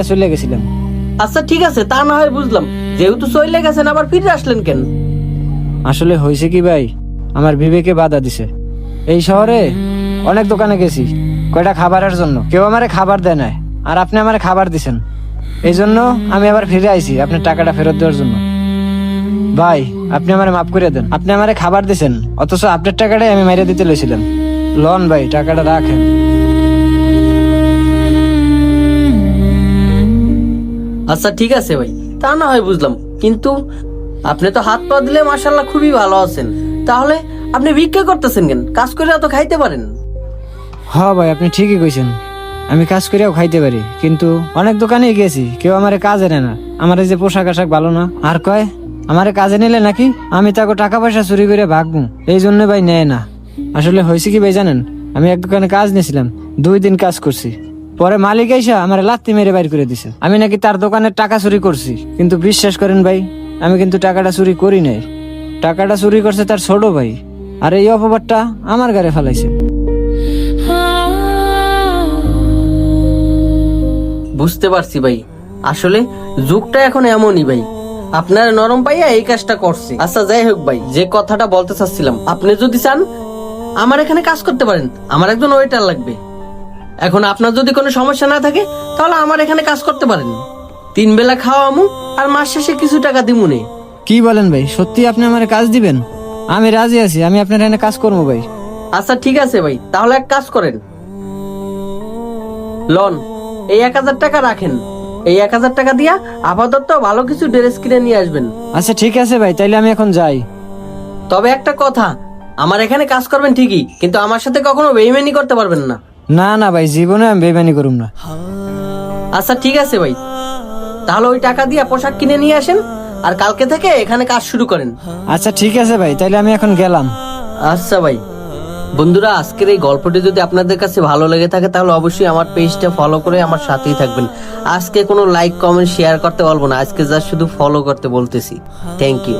চলে গেছিলাম। আচ্ছা ঠিক আছে, তা না হয় বুঝলাম, যেহেতু চলে গেছেন আবার ফিরে আসলেন কেন? আসলে হয়েছে কি ভাই, আমার বিবেকে বাধা দিছে। এই শহরে অনেক দোকানে গেছি কয়টা খাবারের জন্য, কেউ আমারে খাবার দেয় না, আর আপনি আমারে খাবার দিছেন। এই জন্য আমি আবার ফিরে আইছি আপনার টাকাটা ফেরত দেওয়ার জন্য। ভাই আপনি আমারে মাফ করে দেন, আপনি আমারে খাবার দিছেন অথচ আপনার টাকাটাই আমি মাইরে দিতে লইছিলাম। লন ভাই, টাকাটা রাখেন। আচ্ছা ঠিক আছে ভাই, তা না হয় বুঝলাম, কিন্তু আপনি তো হাত পা দিলে মাশাআল্লাহ খুবই ভালো আছেন, তাহলে আপনি ভিক্ষা করতেছেন কেন? কাজ করে তো খাইতে পারেন। হ্যাঁ ভাই, আপনি ঠিকই কইছেন, আমি কাজ করেও খাইতে পারি, কিন্তু অনেক দোকানে গেছি কেউ আমারে কাজে নেয় না। আমার এই যে পোশাক আশাক ভালো না, আর কয় আমারে কাজে নিলে নাকি আমি তাকে টাকা পয়সা চুরি করে ভাগবো, এই জন্য ভাই নেয় না। আসলে হয়েছে কি ভাই জানেন, আমি এক দোকানে কাজ নিয়েছিলাম, 2 দিন কাজ করছি, পরে মালিক এসে আমার লাত্তি মেরে বাইর করে দিছে। আমি নাকি তার দোকানের টাকা চুরি করছি, কিন্তু বিশ্বাস করেন ভাই, আমি কিন্তু টাকাটা চুরি করি নাই। টাকাটা চুরি করছে তার ছোট ভাই, আর এই অপবাদটা আমার গাড়ি ফেলাইছে। বুঝতে পারছি ভাই, আসলে যুগটা এখন এমনই ভাই, আপনার নরম পাইয়া এই কাজটা করছে। আচ্ছা যাই হোক ভাই, যে কথাটা বলতে চাচ্ছিলাম, আপনি যদি চান আমার এখানে কাজ করতে পারেন, আমার একজন ওয়েটার লাগবে। এখন আপনার যদি কোনো সমস্যা না থাকে তাহলে আমার এখানে কাজ করতে পারেন, 3 বেলা খাওয়া আমু আর মাস শেষে কিছু টাকা দিমুনে। কি বলেন ভাই, সত্যি আপনি আমার কাজ দিবেন? আমি রাজি আছি, আমি আপনার এখানে কাজ করবো ভাই। আচ্ছা ঠিক আছে ভাই, তাহলে এক কাজ করেন, লন এই 1000 টাকা রাখেন, এই 1000 টাকা দিয়া আপাতত ভালো কিছু ড্রেস কিনে নিয়ে আসবেন। আচ্ছা ঠিক আছে ভাই, তাইলে আমি এখন যাই। তবে একটা কথা, আমার এখানে কাজ করবেন ঠিকই, কিন্তু আমার সাথে কখনো বেইমানি করতে পারবেন না। না না ভাই, জীবনে আমি বেইমানি করুম না। আচ্ছা ঠিক আছে ভাই, তাহলে ওই টাকা দিয়ে পোশাক কিনে নিয়ে আসেন, আর কালকে থেকে এখানে কাজ শুরু করেন। আচ্ছা ঠিক আছে ভাই, তাইলে আমি এখন গেলাম। আচ্ছা ভাই। বন্ধুরা, আজকের এই গল্পটি যদি আপনাদের কাছে ভালো লেগে থাকে তাহলে অবশ্যই আমার পেজটা ফলো করে আমার সাথেই থাকবেন। আজকে কোনো লাইক কমেন্ট শেয়ার করতে বলবো না, আজকে যা শুধু ফলো করতে বলতেছি। Thank you.